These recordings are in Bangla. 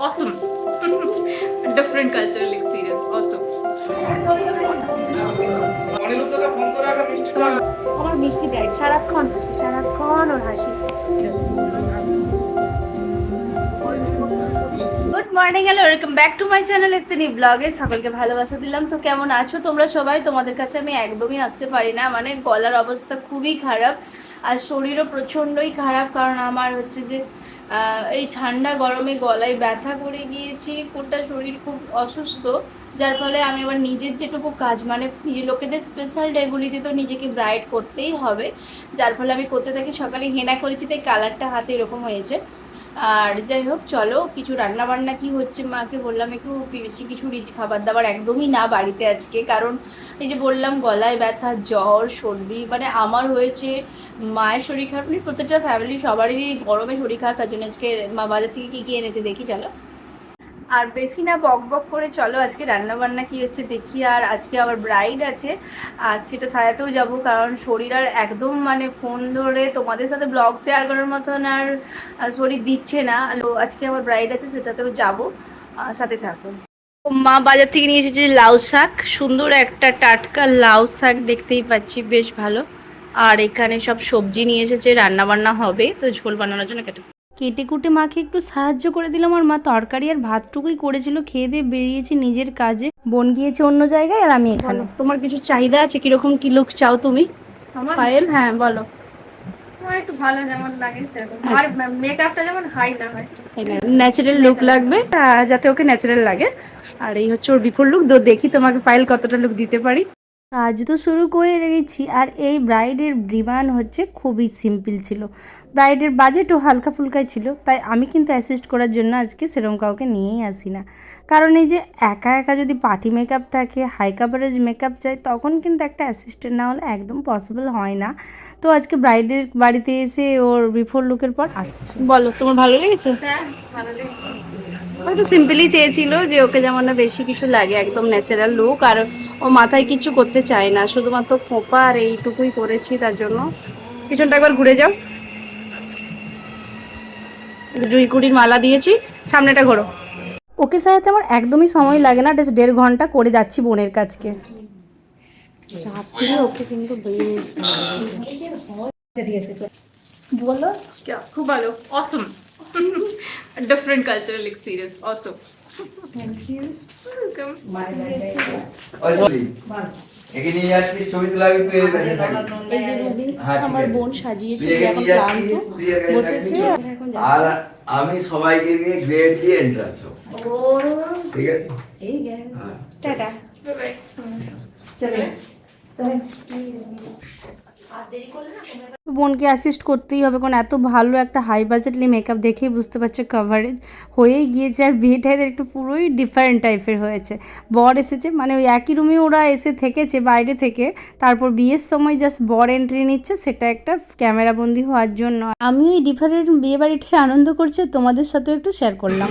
awesome. Different cultural experience. Awesome. আমার মিষ্টি ব্রাইড সারাক্ষণ হাসি, সারাক্ষণ ওর হাসি। Good morning, hello, welcome back to my channel S N E ব্লগে। সকলকে ভালোবাসা দিলাম। তো কেমন আছো তোমরা সবাই? তোমাদের কাছে আমি একদমই আসতে পারি না, মানে গলার অবস্থা খুবই খারাপ আর শরীরও প্রচণ্ডই খারাপ। কারণ আমার হচ্ছে যে এই ঠান্ডা গরমে গলায় ব্যথা করে গিয়েছি, গোটা শরীর খুব অসুস্থ। যার ফলে আমি আবার নিজের যেটুকু কাজ, মানে নিজের লোকেদের স্পেশাল ডেগুলিতে তো নিজেকে ব্রাইট করতেই হবে, যার ফলে আমি করতে থাকি। সকালে হেনা করেছি তাই কালারটা হাতে এরকম হয়েছে। আর যাই হোক, চলো কিছু রান্না বান্না কি হচ্ছে, মাকে বললাম একটু বেশি কিছু রিচ খাবার দাবার একদমই না বাড়িতে আজকে। কারণ এই যে বললাম গলায় ব্যথা, জ্বর, সর্দি, মানে আমার হয়েছে, মায়ের শরীর খারাপ, মানে প্রত্যেকটা ফ্যামিলি সবারই গরমে শরীর খারাপ। তার জন্য আজকে মা বাজার থেকে কী কী এনেছে দেখি চলো। আর বেশি না বক বক করে, চলো আজকে রান্না বান্না কি হচ্ছে দেখি। আর আজকে আবার ব্রাইড আছে, আর সেটা সাজাতেও যাব। কারণ শরীর আর একদম, মানে ফোন ধরে তোমাদের সাথে ব্লগ শেয়ার করার মতন আর শরীর দিচ্ছে না। আজকে আমার ব্রাইড আছে, সেটাতেও যাব, সাথে থাকো। মা বাজার থেকে নিয়ে এসেছে লাউ শাক, সুন্দর একটা টাটকা লাউ শাক, দেখতেই পাচ্ছি বেশ ভালো। আর এখানে সব সবজি নিয়ে এসেছে, রান্না বান্না হবে, তো ঝোল বানানোর জন্য কেটে কুটে মাকে একটু সাহায্য করে দিলাম। আর মা তরকারি আর ভাতটুকুই করেছিল, খেয়ে দিয়ে বেরিয়েছি নিজের কাজে। বোন গিয়েছে অন্য জায়গায় আর আমি এখানে। তোমার কিছু চাহিদা আছে? কিরকম কি লুক চাও তুমি পায়েল? হ্যাঁ বলো। একটু ভালো যেমন লাগে সেরকম, আর মেকআপটা যেমন হাই না হয়, ন্যাচারাল লুক লাগবে, যাতে ওকে ন্যাচারাল লাগে। আর এই হচ্ছে ওর বিফোর লুক। দেখি তোমাকে পায়েল কতটা লুক দিতে পারি। কাজ তো শুরু করে রেখেছি। আর এই ব্রাইডের ডিমান্ড হচ্ছে খুবই সিম্পল ছিল, ব্রাইডের বাজেটও হালকা ফুলকাই ছিল। তাই আমি কিন্তু অ্যাসিস্ট করার জন্য আজকে সেরকম কাউকে নিয়েই আসি না। কারণ এই যে একা একা যদি পার্টি মেকআপ থাকে, হাই কাভারেজ মেকআপ চাই, তখন কিন্তু একটা অ্যাসিস্ট্যান্ট না হলে একদম পসিবল হয় না। তো আজকে ব্রাইডের বাড়িতে এসে ওর বিফোর লুকের পর আসছে। বলো, তোমার ভালো লেগেছে? হ্যাঁ ভালো লেগেছে। একটু সিম্পলি চেয়েছিল যে ওকে যেমন না বেশি কিছু লাগে, একদম ন্যাচারাল লুক। আর ও মাথায় কিছু করতে চায় না, শুধুমাত্র খোঁপা আর এইটুকুই করেছি। তার জন্য পিছনটা একবার ঘুরে যাও, জুঁইকুড়ির মালা দিয়েছি, সামনেটা ঘোরো। ওকে সাজাতে আমার একদমই সময় লাগে না, জাস্ট 1.5 ঘন্টা করে যাচ্ছি বোনের কাছকে। রাত্রে ওকে কিন্তু বেশ বলো, খুব ভালো, Assam, different cultural experience, Assam. Thank you, welcome. এখানে যাচ্ছি ছবি তোলা একটু এর কাছে থাকি। এই যে রুবি আমার বোন সাজিয়েছে, এখন ক্লান্ত বসেছে, এখন আর যাচ্ছে। আমি সবাইকে নিয়ে গ্রেড দিয়ে এন্ট্রান্স হবো। ও ঠিক আছে, এই গে হ্যাঁ টাটা, বাই বাই। চলে চলে। বোনকে অ্যাসিস্ট করতেই হবে, কারণ এত ভালো একটা হাই বাজেটলি মেকআপ দেখেই বুঝতে পারছে কভারেজ হয়েই গিয়েছে। আর বিয়েটা এদের একটু পুরোই ডিফারেন্ট টাইপের হয়েছে। বর এসেছে, মানে ওই একই রুমে ওরা এসে থেকেছে বাইরে থেকে, তারপর বিয়ের সময় জাস্ট বর এন্ট্রি নিচ্ছে, সেটা একটা ক্যামেরাবন্দি হওয়ার জন্য। আমি ওই ডিফারেন্ট বিয়ে বাড়িতে আনন্দ করছি, তোমাদের সাথেও একটু শেয়ার করলাম।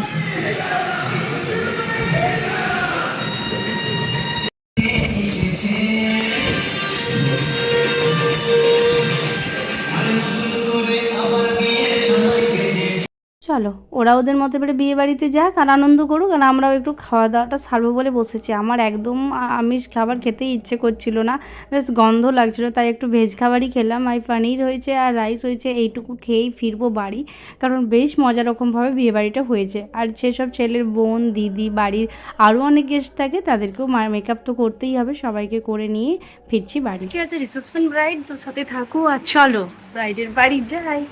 চলো ওরা ওদের মতো করে বিয়ে বাড়িতে যাক আর আনন্দ করুক, আর আমরাও একটু খাওয়া দাওয়াটা সারবো বলে বসেছি। আমার একদম আমিষ খাবার খেতেই ইচ্ছে করছিল না, জাস্ট গন্ধ লাগছিলো, তাই একটু ভেজ খাবারই খেলাম। আর পনির হয়েছে আর রাইস হয়েছে, এইটুকু খেয়েই ফিরবো বাড়ি। কারণ বেশ মজা রকমভাবে বিয়ে বাড়িটা হয়েছে। আর সেসব ছেলের বোন, দিদি, বাড়ির আরও অনেক গেস্ট থাকে, তাদেরকেও মেকআপ তো করতেই হবে, সবাইকে করে নিয়ে ফিরছি বাড়ি। ঠিক আছে, রিসেপশন ব্রাইড তো সাথে থাকো, আর চলো ব্রাইডের বাড়ি যাই।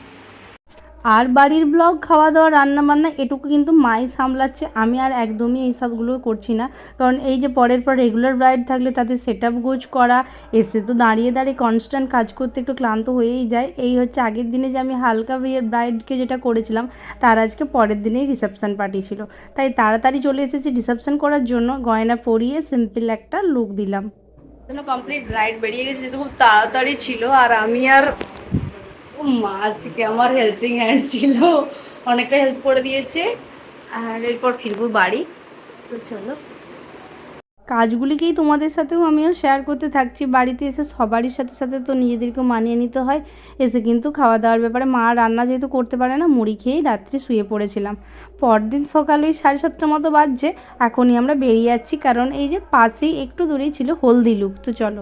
আর বাড়ির ব্লগ, খাওয়া দাওয়া, রান্না বান্না এটুকু কিন্তু মাই সামলাচ্ছে, আমি আর একদমই এই সবগুলো করছি না। কারণ এই যে পরের পর রেগুলার ব্রাইড থাকলে তাদের সেট আপ গোজ করা, এসে তো দাঁড়িয়ে দাঁড়িয়ে কনস্ট্যান্ট কাজ করতে একটু ক্লান্ত হয়েই যায়। এই হচ্ছে আগের দিনে যে আমি হালকা বিয়ের ব্রাইডকে যেটা করেছিলাম, তার আজকে পরের দিনেই রিসেপশন পার্টি ছিল, তাই তাড়াতাড়ি চলে এসেছি রিসেপশন করার জন্য। গয়না পরিয়ে সিম্পল একটা লুক দিলাম। কমপ্লিট ব্রাইড বেরিয়ে গেছে, যেহেতু খুব তাড়াতাড়ি ছিল। আর আমি আর মা আজকে আমার হেল্পিং হ্যান্ড ছিল, অনেকটা হেল্প করে দিয়েছে। আর এরপর ফিরবো বাড়ি, তো চলো। কাজগুলিকেই তোমাদের সাথেও আমিও শেয়ার করতে থাকছি। বাড়িতে এসে সবারই সাথে সাথে তো নিজেদেরকেও মানিয়ে নিতে হয়। এসে কিন্তু খাওয়া দাওয়ার ব্যাপারে মা রান্না যেহেতু করতে পারে না, মুড়ি খেয়েই রাত্রে শুয়ে পড়েছিলাম। পরদিন সকাল ওই 7:30টার মতো বাজছে, এখনই আমরা বেরিয়ে যাচ্ছি, কারণ এই যে পাশেই একটু দূরেই ছিল হলদি লুক। তো চলো।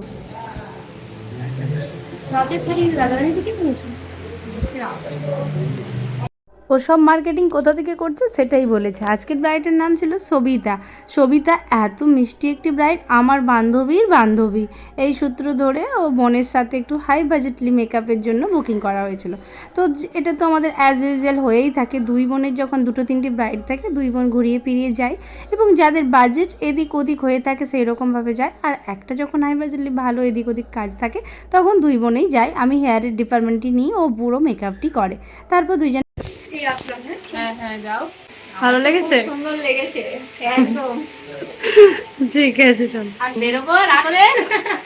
ও সব মার্কেটিং কোথা থেকে করছে সেটাই বলেছে। আজকের ব্রাইডের নাম ছিল সবিতা। সবিতা এত মিষ্টি একটি ব্রাইড, আমার বান্ধবীর বান্ধবী। এই সূত্র ধরে ও বোনের সাথে একটু হাই বাজেটলি মেকআপের জন্য বুকিং করা হয়েছিল। তো এটা তো আমাদের অ্যাজ ইউজুয়াল হয়েই থাকে, দুই বোনের যখন 2-3টি ব্রাইড থাকে, দুই বোন ঘুরিয়ে ফিরিয়ে যায়, এবং যাদের বাজেট এদিক ওদিক হয়ে থাকে সেই রকমভাবে যায়। আর একটা যখন হাই বাজেটলি ভালো এদিক ওদিক কাজ থাকে, তখন দুই বোনেই যায়। আমি হেয়ারের ডিপার্টমেন্টটি নিই, ও পুরো মেকআপটি করে। তারপর দুইজন হ্যাঁ যাও। ভালো লেগেছে? সুন্দর লেগেছে একদম। ঠিক আছে, চল। আর বেরোবো রাত্রে,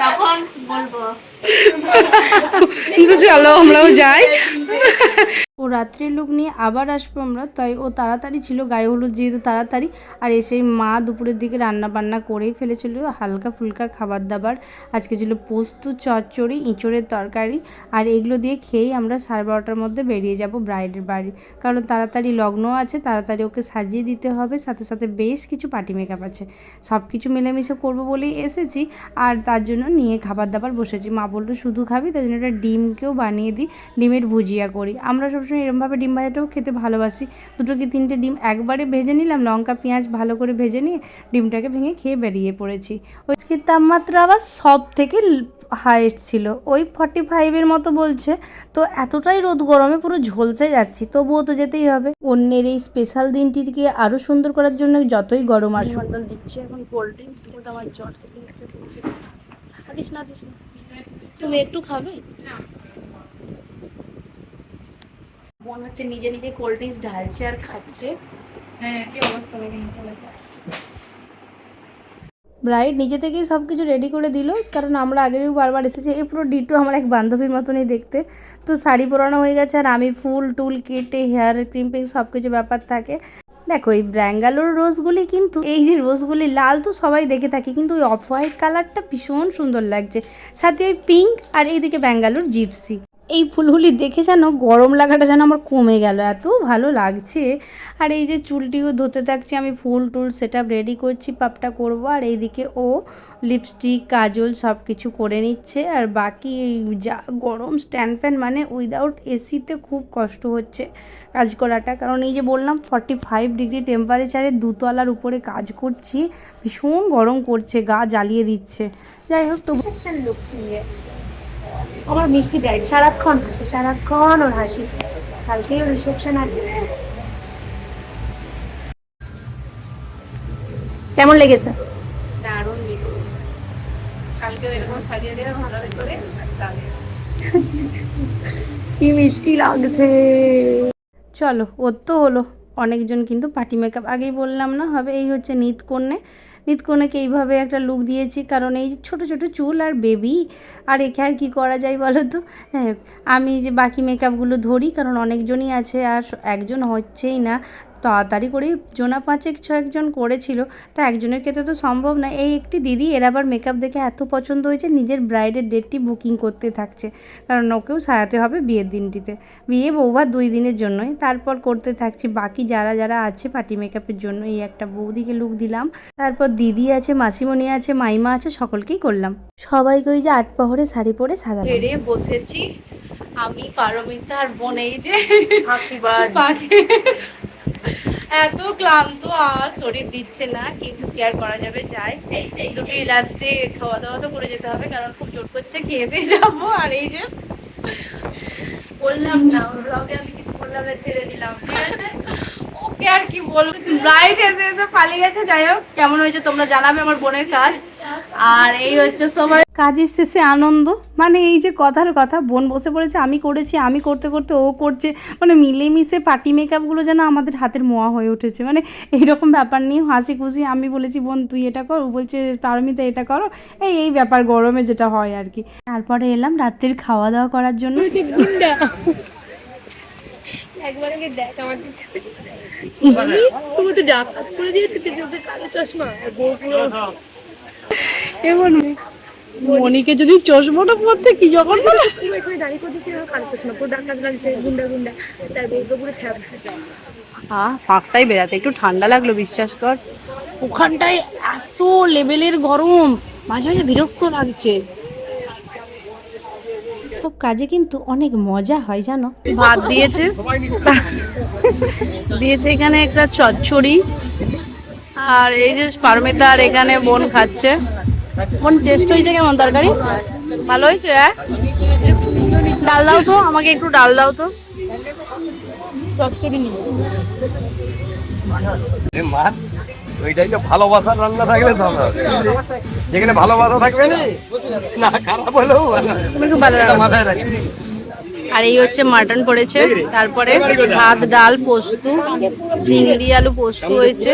তখন বলবো। চলো আমরাও যাই। ও রাত্রির লুক নিয়ে আবার আসবো আমরা, তাই ও তাড়াতাড়ি ছিল, গায়ে হলুদ যেহেতু তাড়াতাড়ি। আর এসেই মা দুপুরের দিকে রান্না বান্না করেই ফেলেছিল হালকা ফুলকা খাবার দাবার। আজকে ছিল পোস্ত, চচ্চড়ি, ইঁচড়ের তরকারি, আর এগুলো দিয়ে খেয়েই আমরা 12:30টার মধ্যে বেরিয়ে যাব ব্রাইডের বাড়ি। কারণ তাড়াতাড়ি লগ্ন আছে, তাড়াতাড়ি ওকে সাজিয়ে দিতে হবে, সাথে সাথে বেশ কিছু পার্টি মেকআপ আছে। সব কিছু মিলেমিশে করবো বলেই এসেছি, আর তার জন্য নিয়ে খাবার দাবার বসেছি। মা বললো শুধু খাবি, তাই জন্য একটা ডিমকেও বানিয়ে দিই, ডিমের ভুজিয়া করি। আমরা সবসময় এরকমভাবে ডিম ভাজাটাও খেতে ভালোবাসি। 2 কি 3টে ডিম একবারে ভেজে নিলাম, লঙ্কা পেঁয়াজ ভালো করে ভেজে নিয়ে ডিমটাকে ভেঙে খেয়ে বেরিয়ে পড়েছি। ওইজকের তাপমাত্রা আবার সব থেকে হাইট ছিল, ওই 45-এর মতো বলছে। তো এতটাই রোদ গরমে পুরো ঝলসে যাচ্ছি, তবুও তো যেতেই হবে। অন্যের এই স্পেশাল দিনটিকে আরও সুন্দর করার জন্য যতই গরম আসুক। দিচ্ছে এখন কোল্ড ড্রিঙ্কস, কিন্তু আমার জল খেতে ইচ্ছে করছে। দিস না। তুমি একটু খাবে? মনে হচ্ছে নিজে নিজে কোল্ড ড্রিঙ্কস ঢালছে আর খাচ্ছে। হ্যাঁ কি অবস্থা দেখে ব্রাইড নিজে থেকেই সব কিছু রেডি করে দিল, কারণ আমরা আগেও বারবার এসেছি। এই পুরো ডিটো আমার এক বান্ধবীর মতনই দেখতে। তো শাড়ি পরানো হয়ে গেছে, আর আমি ফুল টুল কেটে হেয়ার ক্রিম পিং সব কিছু ব্যাপার থাকে। দেখো এই ব্যাঙ্গালোর রোজগুলি, কিন্তু এই যে রোজগুলি লাল তো সবাই দেখে থাকি, কিন্তু ওই অফ হোয়াইট কালারটা ভীষণ সুন্দর লাগছে, সাথে ওই পিঙ্ক, আর এইদিকে ব্যাঙ্গালোর জিপসি। এই ফুলগুলি দেখে যেন গরম লাগাটা যেন আমার কমে গেল, এত ভালো লাগছে। আর এই যে চুলটিও ধুতে থাকছি, আমি ফুল টুল সেট আপ রেডি করছি, পাপটা করব। আর এইদিকে ও লিপস্টিক কাজল সব কিছু করে নিচ্ছে। আর বাকি এই যা গরম, স্ট্যান্ড ফ্যান মানে উইদাউট এসিতে খুব কষ্ট হচ্ছে কাজ করাটা, কারণ এই যে বললাম 45 ডিগ্রি টেম্পারেচারে 2তলার উপরে কাজ করছি, ভীষণ গরম করছে, গা জ্বালিয়ে দিচ্ছে। যাই হোক, তো লুকস নিয়ে আমার মিষ্টি ব্রাইড সারাক্ষণ হাসি, সারাক্ষণ ওর হাসি। কালকেও রিসেপশন আছে। কেমন লেগেছে? দারুণ লেগেছে। কালকে এরকম সাজিয়ে দেবে ভালো করে। কি মিষ্টি লাগছে। চলো, ওর তো হলো অনেকজন, কিন্তু পার্টি মেকআপ আগেই বললাম না হবে। এই হচ্ছে নিতকন্যাকে এইভাবে একটা লুক দিয়েছি, কারণ এই ছোট ছোট চুল আর বেবি, আর একে আর কী করা যায় বলো তো। হ্যাঁ, আমি যে বাকি মেকআপগুলো ধরি, কারণ অনেকজনই আছে আর একজন হচ্ছেই না। তাড়াতাড়ি করেই 5-6জন করেছিল, তা একজনের ক্ষেত্রে তো সম্ভব না। এই একটি দিদি, এর আবার মেকআপ দেখে এত পছন্দ হয়েছে, নিজের ব্রাইডের ডেটটি বুকিং করতে থাকছে, কারণ ওকেও সাজাতে হবে বিয়ের দিনটিতে। বিয়ে বৌভাত 2 দিনের জন্যই, তারপর করতে থাকছি বাকি যারা আছে পার্টি মেকআপের জন্য। এই একটা বৌদিকে লুক দিলাম, তারপর দিদি আছে, মাসিমণি আছে, মাইমা আছে, সকলকেই করলাম। সবাইকে ওই যে 8 প্রহরে শাড়ি পরে সাজালাম। ছেড়ে বসেছি আমি, পারমিতা আর বোন। এই যে পাখি এত ক্লান্ত, আর শরীর দিচ্ছে না, কিন্তু কি আর করা যাবে, যাই। দুটি রাতে খাওয়া দাওয়া তো করে যেতে হবে, কারণ খুব জোর করছে, খেয়ে দিয়ে যাবো। আর এই যে বললাম না ব্লগে আমি কিছু বললাম না, ছেড়ে দিলাম, ঠিক আছে। ওকে আর কি বলবো, ব্রাইড এসে পালিয়ে গেছে। যাই হোক, কেমন হয়েছে তোমরা জানাবে, আমার বোনের কাজ। আর এই হচ্ছে সবাই কাজের শেষে আনন্দ, মানে এই যে কথার কথা, বোন বসে পড়েছে, আমি করেছি, আমি করতে করতে ও করছে, মানে মিলেমিশে পার্টি মেকআপগুলো যেন আমাদের হাতের মোয়া হয়ে উঠেছে। মানে এইরকম ব্যাপার নিয়ে হাসি খুশি, আমি বলেছি বোন তুই এটা কর, ও বলছে পারমিতা এটা করো, এই ব্যাপার গরমে যেটা হয় আর কি। তারপরে এলাম রাত্রির খাওয়া দাওয়া করার জন্য। একবারে দেখ আমার তুমি তো ডাক্তার করে দিয়েছে, কালো চশমা, এমন মনিকে যদি চশমাটা পরতে কি যখন পুরো এখানে দাঁড়িয়ে করতেছি আর কানে চশমা পুরো ডাক্তার লাগছে গুন্ডা গুন্ডা তার বেগুলো পুরো খ্যাপ ফাঁকটাই বেড়াতে একটু ঠান্ডা লাগলো বিশ্বাস কর, ওখানটায় এত লেভেলের গরম মাঝে মাঝে বিরক্ত লাগছে। সব কাজে কিন্তু অনেক মজা হয় জানো। ভাত দিয়েছে দিয়েছে এখানে একটা চচ্চড়ি, আর এই যে পারমিতা আর এখানে বোন খাচ্ছে। বোন টেস্ট হয়েছে কেমন তরকারি? ভালো হয়েছে? হ্যাঁ, ডাল দাও তো আমাকে, একটু ডাল দাও তো। চচ্চড়ি নিয়ে ওইটাই তো ভালোবাসার রান্না থাকলে তো হবে। যেখানে ভালোবাসা থাকবে না খারাপ হলেও তুমি খুব ভালো রান্না। মাথায় রাখবে। আর এই হচ্ছে মাটন পড়েছে, তারপরে ভাত ডাল পোস্ত, চিংড়ি আলু পোস্ত হয়েছে।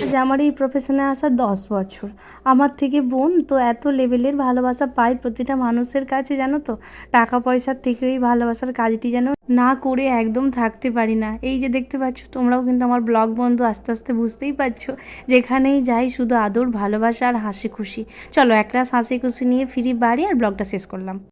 আজ আমার এই প্রফেশনে আসা 10 বছর, আমার থেকে বোন তো এত লেভেলের ভালোবাসা পায় প্রতিটা মানুষের কাছে জানো তো। টাকা পয়সার থেকেও এই ভালোবাসার কাজটি যেন না করে একদম থাকতে পারি না। এই যে দেখতে পাচ্ছ তোমরাও কিন্তু আমার ব্লগ বন্ধু, আস্তে আস্তে বুঝতেই পারছো যেখানেই যাই শুধু আদর ভালোবাসা আর হাসি খুশি। চলো একরাশ হাসি খুশি নিয়ে ফিরি বাড়ি আর ব্লগটা শেষ করলাম।